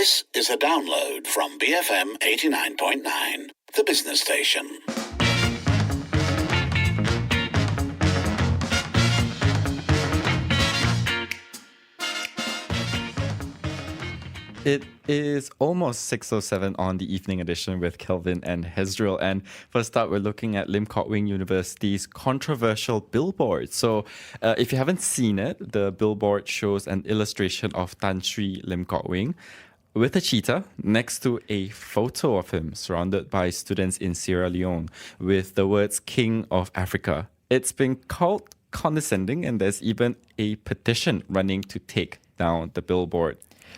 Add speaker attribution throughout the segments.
Speaker 1: This is a download from BFM 89.9, the business station.
Speaker 2: It is almost 6:07 on the evening edition with Kelvin and Hezril. And first up, we're looking at Limkokwing University's controversial billboard. So if you haven't seen it, the billboard shows an illustration of Tan Sri Limkokwing with a cheetah next to a photo of him surrounded by students in Sierra Leone with the words King of Africa. It's been called condescending, and there's even a petition running to take down the billboard.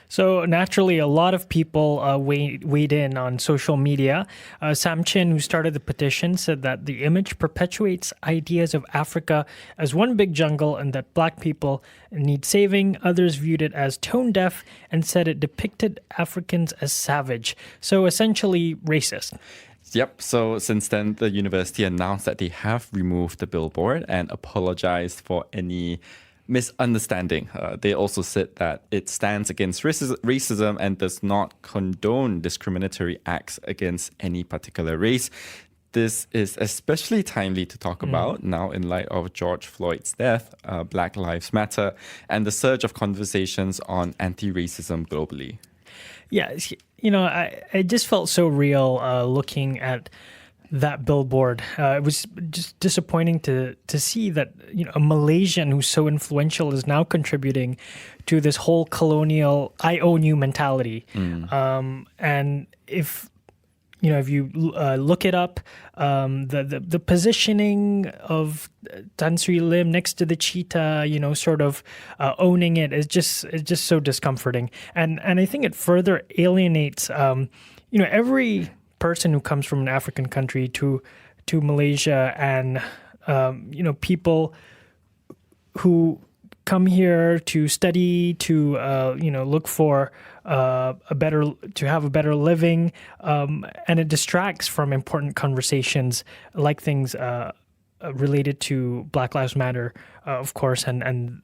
Speaker 3: So naturally, a lot of people weighed in on social media. Sam Chin, who started the petition, said that the image perpetuates ideas of Africa as one big jungle and that black people need saving. Others viewed it as tone deaf and said it depicted Africans as savage. So essentially racist.
Speaker 2: Yep. So since then, the university announced that they have removed the billboard and apologized for any misunderstanding. They also said that it stands against racism and does not condone discriminatory acts against any particular race. This is especially timely to talk about now in light of George Floyd's death, Black Lives Matter, and the surge of conversations on anti-racism globally.
Speaker 3: Yeah, you know, I just felt so real looking at that billboard. It was just disappointing to see that, you know, a Malaysian who's so influential is now contributing to this whole colonial "I own you" mentality. And if you look it up, the positioning of Tan Sri Lim next to the cheetah, sort of owning it is just so discomforting. And I think it further alienates, every person who comes from an African country to Malaysia, and people who come here to study, to look for have a better living, and it distracts from important conversations like things related to Black Lives Matter, of course, and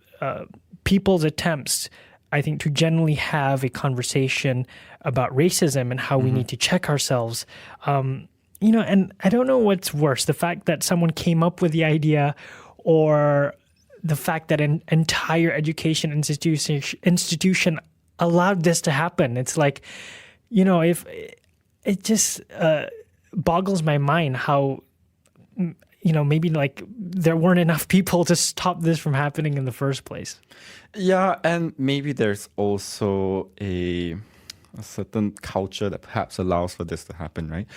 Speaker 3: people's attempts, I think, to generally have a conversation about racism and how we need to check ourselves. And I don't know what's worse, the fact that someone came up with the idea, or the fact that an entire education institution allowed this to happen. It's like, if it just boggles my mind how, maybe like there weren't enough people to stop this from happening in the first place.
Speaker 2: Yeah, and maybe there's also a certain culture that perhaps allows for this to happen, right?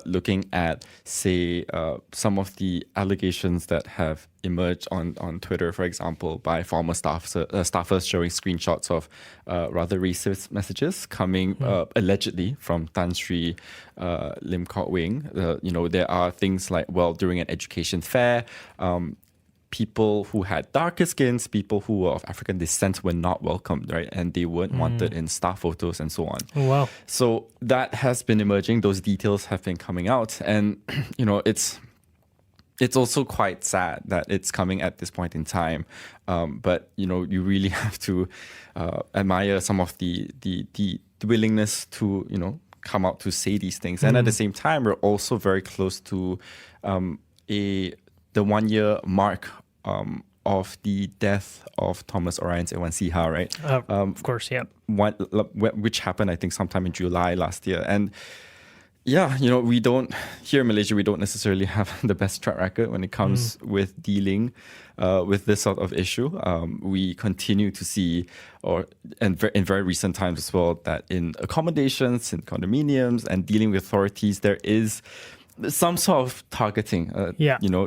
Speaker 2: Looking at, say, some of the allegations that have emerged on Twitter, for example, by former staffers showing screenshots of rather racist messages coming allegedly from Tan Sri Limkokwing. There are things like, during an education fair, people who had darker skins, people who were of African descent were not welcomed, right? And they weren't wanted in staff photos and so on.
Speaker 3: Oh, wow.
Speaker 2: So that has been emerging. Those details have been coming out. And, it's also quite sad that it's coming at this point in time. But, you really have to admire some of the willingness to, come out to say these things. And at the same time, we're also very close to the 1 year mark of the death of Thomas Orion's Ewan Siha, right?
Speaker 3: Of course, yeah.
Speaker 2: Which happened, I think, sometime in July last year. And yeah, we don't, here in Malaysia, we don't necessarily have the best track record when it comes with dealing with this sort of issue. We continue to see, in very recent times as well, that in accommodations, in condominiums, and dealing with authorities, there is some sort of targeting,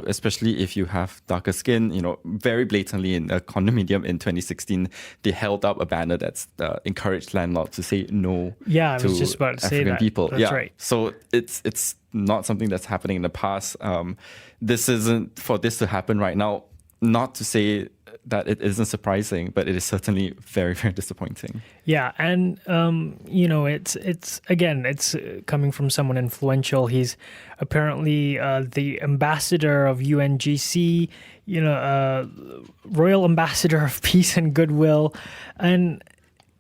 Speaker 2: especially if you have darker skin. Very blatantly in a condominium in 2016, they held up a banner that's encouraged landlords to say no
Speaker 3: to I was just about to
Speaker 2: African
Speaker 3: say that.
Speaker 2: people.
Speaker 3: That's right.
Speaker 2: So it's not something that's happening in the past. This isn't for this to happen right now. Not to say that it isn't surprising, but it is certainly very, very disappointing.
Speaker 3: Yeah, and it's coming from someone influential. He's apparently the ambassador of UNGC, Royal Ambassador of Peace and Goodwill, and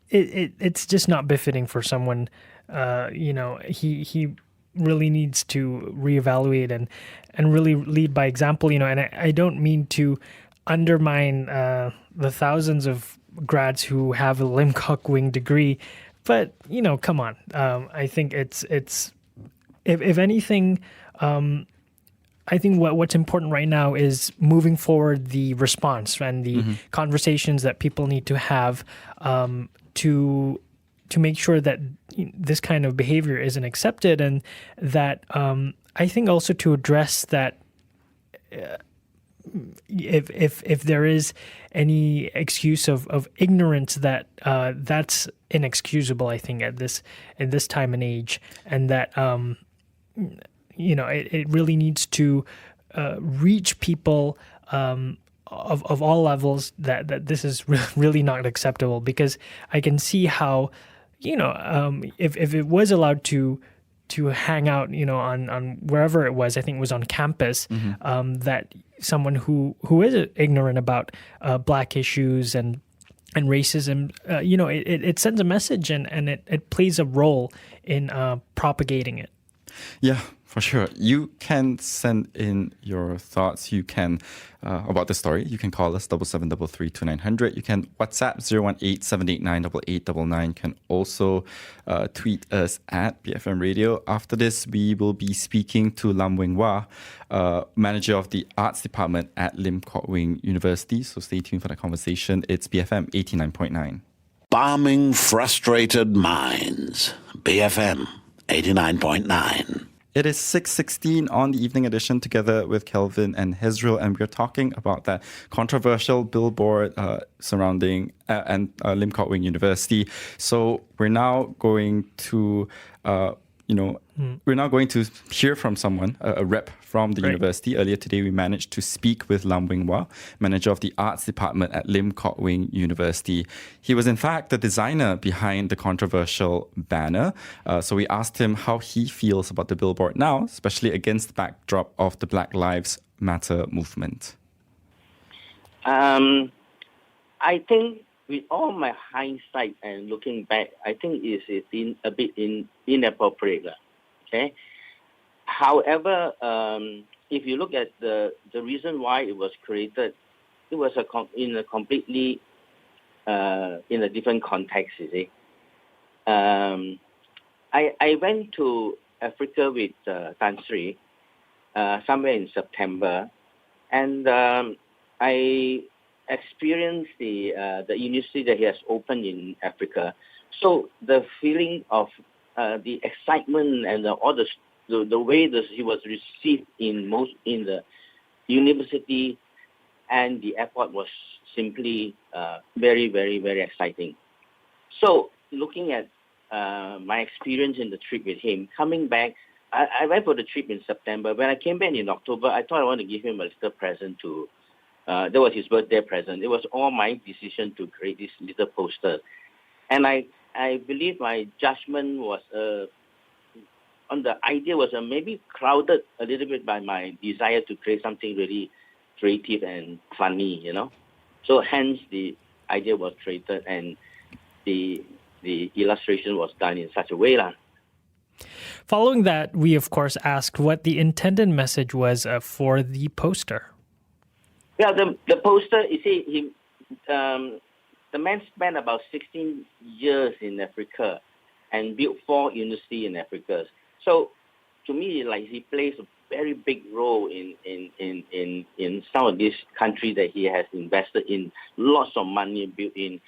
Speaker 3: it's just not befitting for someone. He really needs to reevaluate and really lead by example. And I don't mean to undermine the thousands of grads who have a Limkokwing degree, but come on. I think it's if anything. I think what's important right now is moving forward the response and the conversations that people need to have to make sure that this kind of behavior isn't accepted, and that I think also to address that if there is any excuse of ignorance, that that's inexcusable. I think at this time and age, and that it really needs to reach people of all levels that this is really not acceptable, because I can see how, if it was allowed to hang out, on wherever it was, I think it was on campus, that someone who is ignorant about Black issues and racism, it sends a message and it plays a role in propagating it.
Speaker 2: Yeah, for sure. You can send in your thoughts. You can, about the story, you can call us 77332900. You can WhatsApp 018-789-8899. You can also tweet us at BFM Radio. After this, we will be speaking to Lum Weng Wah, manager of the arts department at Limkokwing University. So stay tuned for that conversation. It's BFM 89.9.
Speaker 1: Balming frustrated minds. BFM 89.9.
Speaker 2: It is 6:16 on the evening edition, together with Kelvin and Hezril, and we're talking about that controversial billboard surrounding Limkokwing University. So we're now going to, we're now going to hear from someone, a rep from the university. Earlier today, we managed to speak with Lum Weng Wah, manager of the arts department at Limkokwing University. He was, in fact, the designer behind the controversial banner. So we asked him how he feels about the billboard now, especially against the backdrop of the Black Lives Matter movement.
Speaker 4: I think with all my hindsight and looking back, I think it's a bit inappropriate. Okay. However, if you look at the reason why it was created, it was in a completely in a different context. You see, I went to Africa with Tan Sri somewhere in September, and I experienced the university that he has opened in Africa. So the feeling of the excitement and all the way that he was received in the university and the airport was simply very, very, very exciting. So looking at my experience in the trip with him, coming back, I went for the trip in September. When I came back in October, I thought I wanted to give him a little present to. That was his birthday present. It was all my decision to create this little poster, and I believe my judgment was on the idea was maybe clouded a little bit by my desire to create something really creative and funny, So hence the idea was created and the illustration was done in such a way.
Speaker 3: Following that, we of course asked what the intended message was for the poster.
Speaker 4: Yeah, the poster, you see, the man spent about 16 years in Africa and built 4 universities in Africa. So, to me, he plays a very big role in some of these countries that he has invested in, lots of money built in.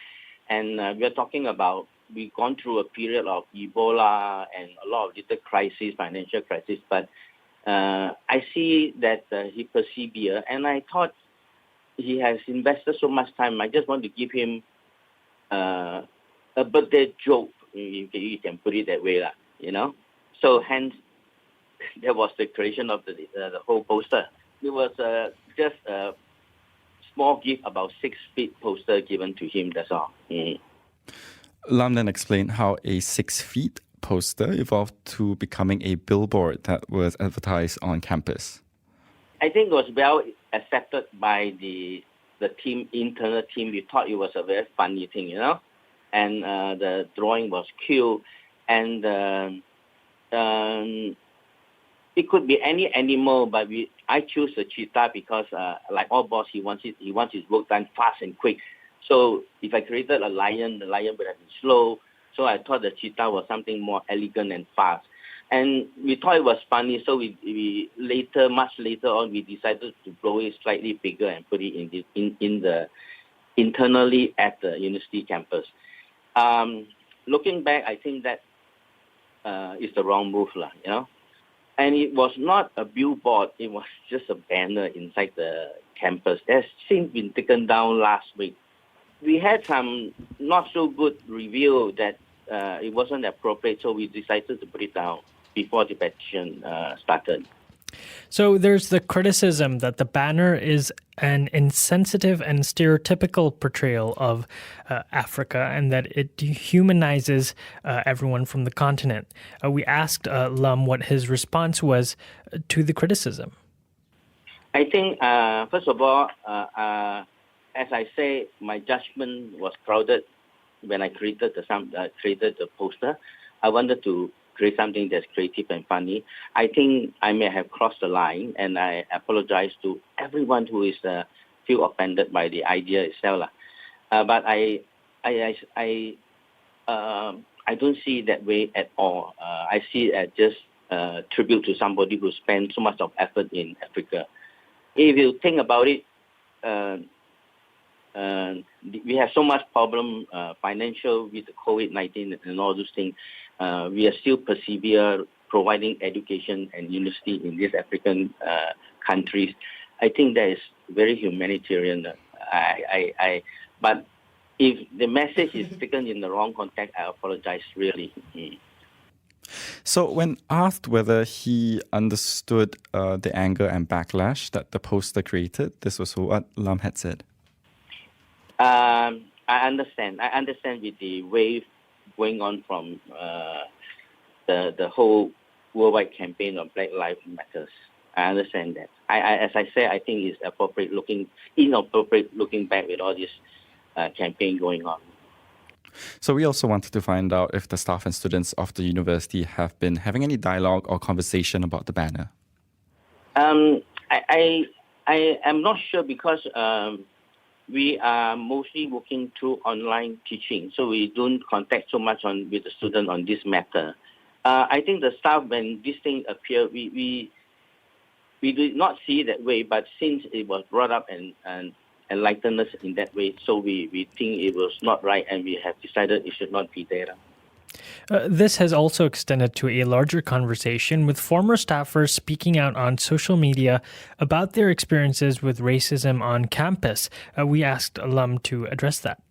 Speaker 4: And we're talking about, we've gone through a period of Ebola and a lot of little crises, financial crisis, but I see that he persevered, and I thought he has invested so much time. I just want to give him a birthday joke, you can put it that way, So hence, that was the creation of the whole poster. It was just a small gift, about 6 feet poster given to him, that's all.
Speaker 2: Lum then explained how a 6 feet poster evolved to becoming a billboard that was advertised on campus.
Speaker 4: I think it was well accepted by the team, internal team. We thought it was a very funny thing, and the drawing was cute, and it could be any animal, but I choose the cheetah because, like all boss, he wants his work done fast and quick. So if I created a lion, the lion would have been slow. So I thought the cheetah was something more elegant and fast. And we thought it was funny, so we much later on, we decided to blow it slightly bigger and put it in the internally at the university campus. Looking back, I think that is the wrong move, you know. And it was not a billboard; it was just a banner inside the campus. That's since been taken down last week. We had some not so good review that it wasn't appropriate, so we decided to put it down before the petition started.
Speaker 3: So there's the criticism that the banner is an insensitive and stereotypical portrayal of Africa and that it dehumanizes everyone from the continent. We asked Lum what his response was to the criticism.
Speaker 4: I think, first of all, as I say, my judgment was clouded when I created the poster. I wanted to create something that's creative and funny. I think I may have crossed the line, and I apologize to everyone who is feel offended by the idea itself. But I don't see it that way at all. I see it as just a tribute to somebody who spent so much of effort in Africa. If you think about it, we have so much problem, financial with the COVID-19 and all those things. We are still persevere providing education and university in these African countries. I think that is very humanitarian. But if the message is taken in the wrong context, I apologize really.
Speaker 2: So when asked whether he understood the anger and backlash that the poster created, this was what Lum had said.
Speaker 4: I understand. I understand with the wave going on from the whole worldwide campaign of Black Lives Matters. I understand that. As I said, I think it's inappropriate looking back with all this campaign going on.
Speaker 2: So we also wanted to find out if the staff and students of the university have been having any dialogue or conversation about the banner.
Speaker 4: I am not sure because we are mostly working through online teaching, so we don't contact so much with the student on this matter. I think the staff, when this thing appeared, we did not see it that way, but since it was brought up and enlightened us in that way, so we think it was not right, and we have decided it should not be there.
Speaker 3: This has also extended to a larger conversation with former staffers speaking out on social media about their experiences with racism on campus. We asked Lum to address that.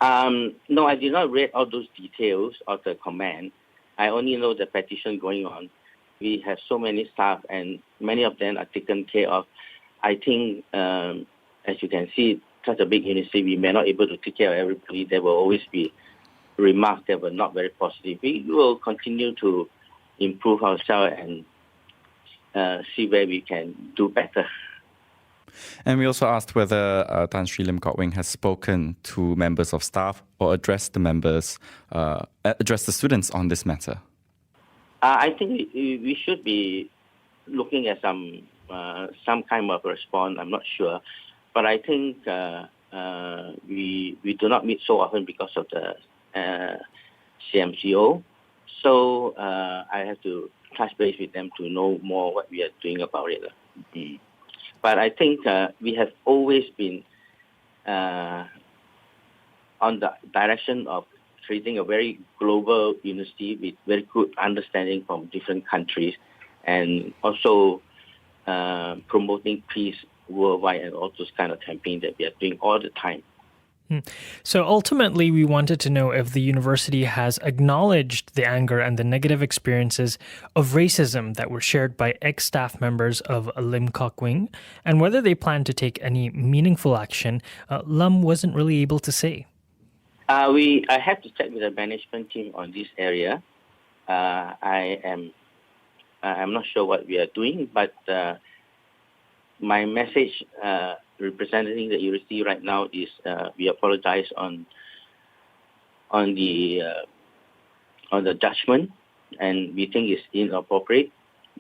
Speaker 4: No, I did not read all those details of the comment. I only know the petition going on. We have so many staff, and many of them are taken care of. I think, as you can see, such a big university, we may not be able to take care of everybody. There will always be remarks that were not very positive. We will continue to improve ourselves and see where we can do better.
Speaker 2: And we also asked whether Tan Sri Limkokwing has spoken to members of staff or addressed the students on this matter.
Speaker 4: I think we should be looking at some kind of response. I'm not sure, but I think we do not meet so often because of the CMCO. So I have to touch base with them to know more what we are doing about it. But I think we have always been on the direction of creating a very global university with very good understanding from different countries, and also promoting peace worldwide and all those kind of campaigns that we are doing all the time.
Speaker 3: So ultimately, we wanted to know if the university has acknowledged the anger and the negative experiences of racism that were shared by ex-staff members of Limkokwing, and whether they plan to take any meaningful action. Lum wasn't really able to say.
Speaker 4: I have to check with the management team on this area. I'm not sure what we are doing, but my message representing the university right now is we apologize on on the judgment, and we think it's inappropriate.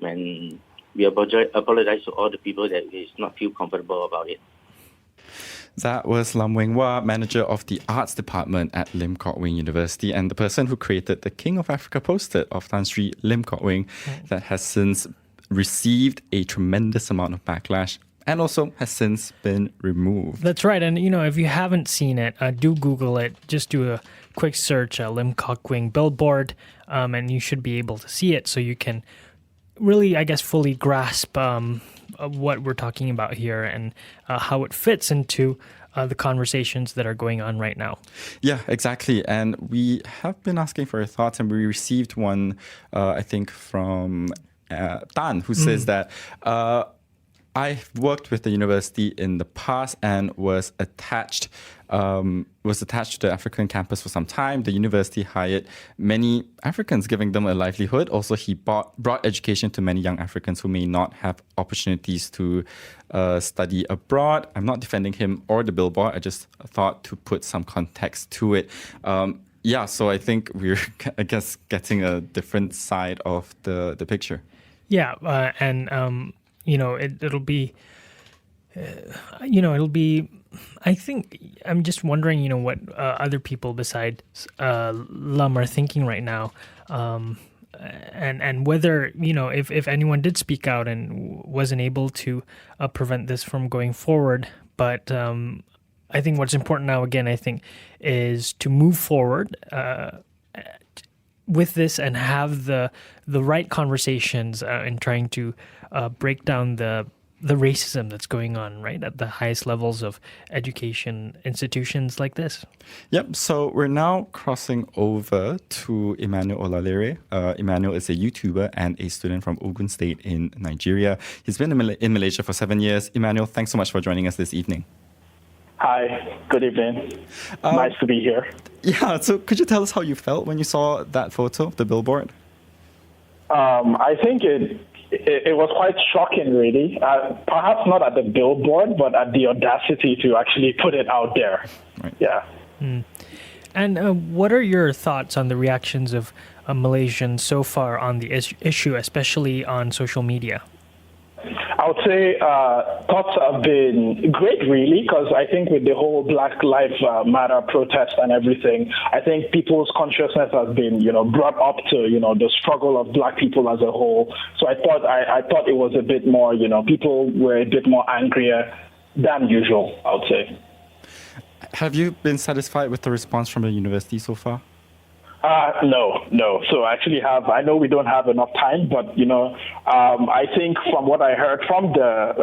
Speaker 4: And we apologize to all the people that is not feel comfortable about it.
Speaker 2: That was Lum Weng Wah, manager of the arts department at Limkokwing University, and the person who created the King of Africa poster of Tan Sri Limkokwing that has since received a tremendous amount of backlash and also has since been removed.
Speaker 3: That's right. And, if you haven't seen it, do Google it. Just do a quick search, Limkokwing billboard, and you should be able to see it so you can really, I guess, fully grasp what we're talking about here and how it fits into the conversations that are going on right now.
Speaker 2: Yeah, exactly. And we have been asking for your thoughts, and we received one, I think, from Tan, who says that I worked with the university in the past and was attached to the African campus for some time. The university hired many Africans, giving them a livelihood. Also, he brought education to many young Africans who may not have opportunities to study abroad. I'm not defending him or the billboard. I just thought to put some context to it. So I think we're, I guess, getting a different side of the picture.
Speaker 3: Yeah, it'll be, I think, I'm just wondering, what other people besides Lum are thinking right now. And whether, if anyone did speak out and wasn't able to prevent this from going forward. But I think what's important now, again, I think, is to move forward with this and have the right conversations in trying to break down the racism that's going on, right, at the highest levels of education institutions like this.
Speaker 2: Yep, so we're now crossing over to Emmanuel Olalere. Emmanuel is a YouTuber and a student from Ogun State in Nigeria. He's been in Malaysia for 7 years. Emmanuel, thanks so much for joining us this evening.
Speaker 5: Hi, good evening. Nice to be here.
Speaker 2: Yeah, so could you tell us how you felt when you saw that photo of the billboard?
Speaker 5: I think it was quite shocking, really. Perhaps not at the billboard, but at the audacity to actually put it out there.
Speaker 2: Right.
Speaker 5: Yeah.
Speaker 3: And what are your thoughts on the reactions of Malaysians so far on the issue, especially on social media?
Speaker 5: I would say thoughts have been great, really, because I think with the whole Black Lives Matter protest and everything, I think people's consciousness has been, brought up to, the struggle of Black people as a whole. So I thought it was a bit more, people were a bit more angrier than usual, I would say.
Speaker 2: Have you been satisfied with the response from the university so far?
Speaker 5: No. So I actually I know we don't have enough time, but, I think from what I heard from the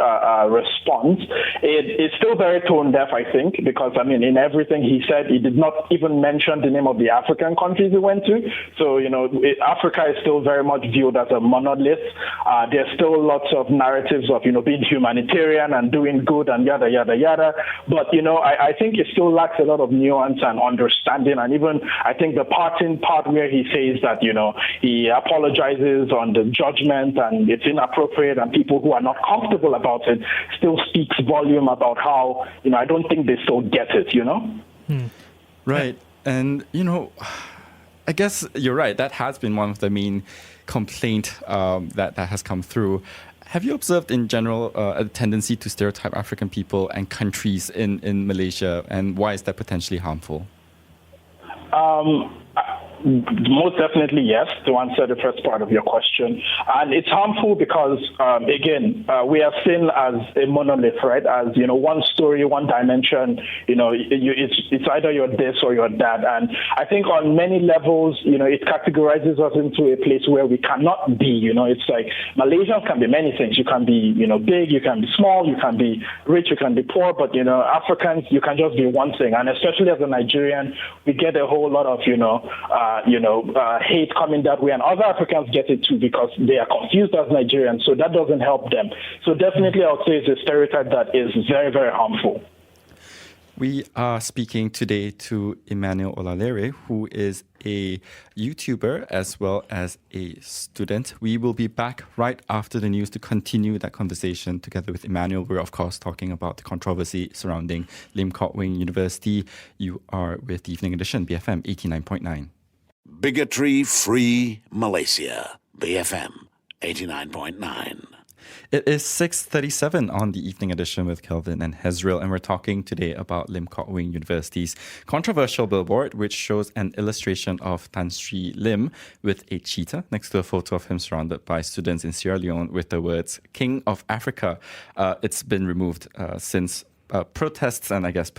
Speaker 5: response, it's still very tone deaf, I think, because, in everything he said, he did not even mention the name of the African countries he went to. So, Africa is still very much viewed as a monolith. There's still lots of narratives of, being humanitarian and doing good and yada, yada, yada. But, I think it still lacks a lot of nuance and understanding. And even, I think the part where he says that, he apologizes on the judgment and it's inappropriate and people who are not comfortable about it still speaks volume about how, I don't think they still get it,
Speaker 2: Right. And, I guess you're right. That has been one of the main complaint that has come through. Have you observed in general a tendency to stereotype African people and countries in Malaysia, and why is that potentially harmful?
Speaker 5: Most definitely, yes, to answer the first part of your question. And it's harmful because, again, we are seen as a monolith, right? As, one story, one dimension, it's either you're this or you're that. And I think on many levels, it categorizes us into a place where we cannot be, it's like Malaysians can be many things. You can be, big, you can be small, you can be rich, you can be poor, but, Africans, you can just be one thing. And especially as a Nigerian, we get a whole lot of, hate coming that way, and other Africans get it too because they are confused as Nigerians, so that doesn't help them. So definitely I would say it's a stereotype that is very, very harmful.
Speaker 2: We are speaking today to Emmanuel Olalere, who is a YouTuber as well as a student. We will be back right after the news to continue that conversation together with Emmanuel. We're, of course, talking about the controversy surrounding Limkokwing University. You are with the Evening Edition, BFM 89.9.
Speaker 1: Bigotry-free Malaysia, BFM 89.9.
Speaker 2: It is 6:37 on the Evening Edition with Kelvin and Hezril, and we're talking today about Limkokwing University's controversial billboard, which shows an illustration of Tan Sri Lim with a cheetah next to a photo of him surrounded by students in Sierra Leone with the words "King of Africa." It's been removed since protests and I guess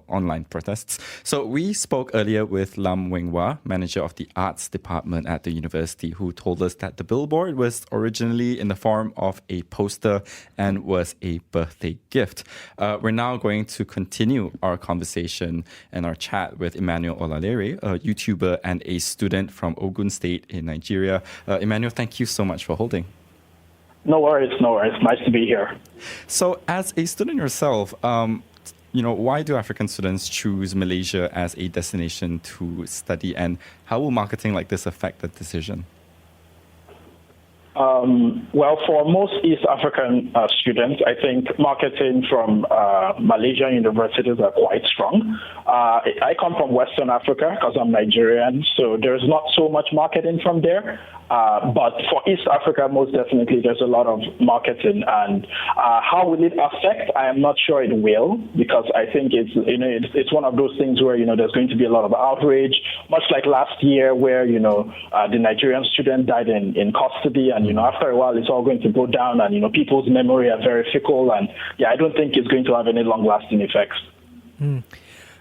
Speaker 2: online protests. So we spoke earlier with Lum Weng Wah, manager of the arts department at the university, who told us that the billboard was originally in the form of a poster and was a birthday gift. We're now going to continue our conversation and our chat with Emmanuel Olalere, a YouTuber and a student from Ogun State in Nigeria. Emmanuel, thank you so much for holding.
Speaker 5: No worries. Nice to be here.
Speaker 2: So as a student yourself, why do African students choose Malaysia as a destination to study, and how will marketing like this affect that decision?
Speaker 5: Well, for most East African students, I think marketing from Malaysian universities are quite strong. I come from Western Africa because I'm Nigerian, so there's not so much marketing from there. But for East Africa, most definitely, there's a lot of marketing. And how will it affect? I am not sure it will, because I think it's one of those things where there's going to be a lot of outrage, much like last year, where the Nigerian student died in custody, and after a while, it's all going to go down, and people's memory are very fickle, and I don't think it's going to have any long-lasting effects.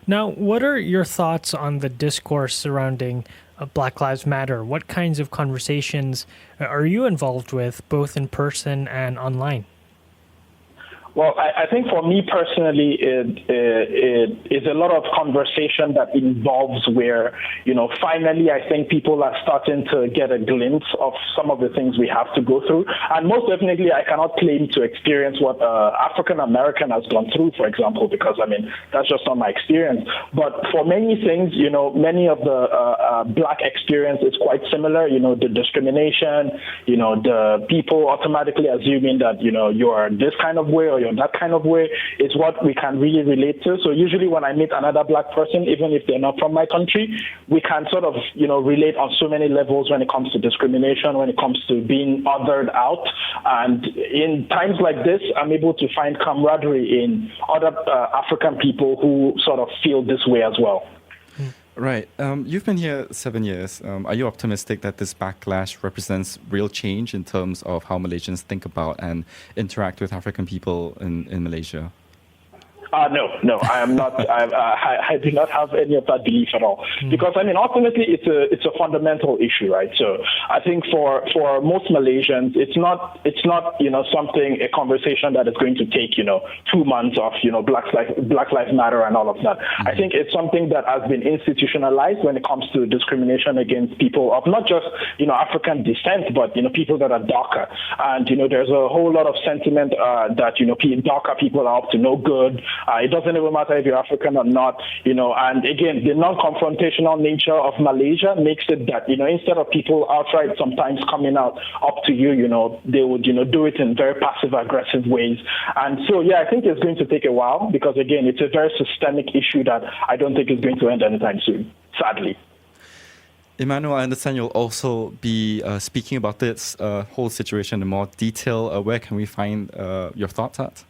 Speaker 3: Now, what are your thoughts on the discourse surrounding Black Lives Matter? What kinds of conversations are you involved with, both in person and online?
Speaker 5: Well, I think for me personally, it is a lot of conversation that involves where, finally I think people are starting to get a glimpse of some of the things we have to go through. And most definitely, I cannot claim to experience what African American has gone through, for example, because, that's just not my experience. But for many things, many of the Black experience is quite similar, the discrimination, the people automatically assuming that, you are this kind of way or you're that kind of way is what we can really relate to. So usually when I meet another Black person, even if they're not from my country, we can sort of, relate on so many levels when it comes to discrimination, when it comes to being othered out. And in times like this, I'm able to find camaraderie in other African people who sort of feel this way as well.
Speaker 2: Right. You've been here 7 years. Are you optimistic that this backlash represents real change in terms of how Malaysians think about and interact with African people in Malaysia?
Speaker 5: No, I am not. I do not have any of that belief at all. Because ultimately, it's a fundamental issue, right? So I think for most Malaysians, it's not a conversation that is going to take 2 months of Black Lives Matter and all of that. I think it's something that has been institutionalized when it comes to discrimination against people of not just African descent, but people that are darker. And there's a whole lot of sentiment that darker people are up to no good. It doesn't even matter if you're African or not, and again, the non-confrontational nature of Malaysia makes it that, instead of people outright sometimes coming out up to you, they would, do it in very passive-aggressive ways. And so, I think it's going to take a while because, again, it's a very systemic issue that I don't think is going to end anytime soon, sadly.
Speaker 2: Emmanuel, I understand you'll also be speaking about this whole situation in more detail. Where can we find your thoughts at?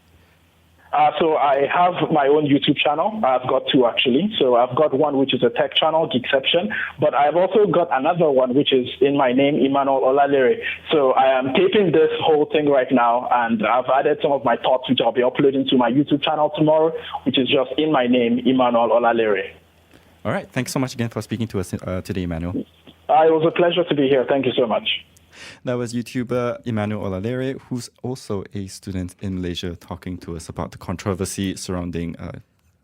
Speaker 5: So I have my own YouTube channel. I've got two, actually. So I've got one which is a tech channel, Geekception, but I've also got another one which is in my name, Emmanuel Olalere. So I am taping this whole thing right now, and I've added some of my thoughts which I'll be uploading to my YouTube channel tomorrow, which is just in my name, Emmanuel Olalere.
Speaker 2: All right. Thanks so much again for speaking to us today, Emmanuel.
Speaker 5: It was a pleasure to be here. Thank you so much.
Speaker 2: That was YouTuber Emmanuel Olalere, who's also a student in Malaysia, talking to us about the controversy surrounding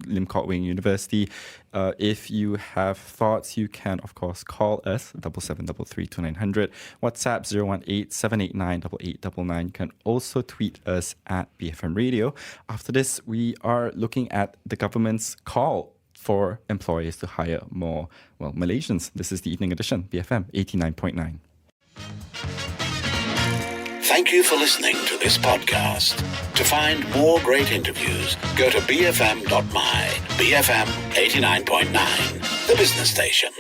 Speaker 2: Limkokwing University. If you have thoughts, you can, of course, call us, 77332900, WhatsApp 018-789-8899. You can also tweet us at BFM Radio. After this, we are looking at the government's call for employers to hire more, Malaysians. This is the Evening Edition, BFM 89.9.
Speaker 1: Thank you for listening to this podcast. To find more great interviews, go to BFM.MY, BFM 89.9, the business station.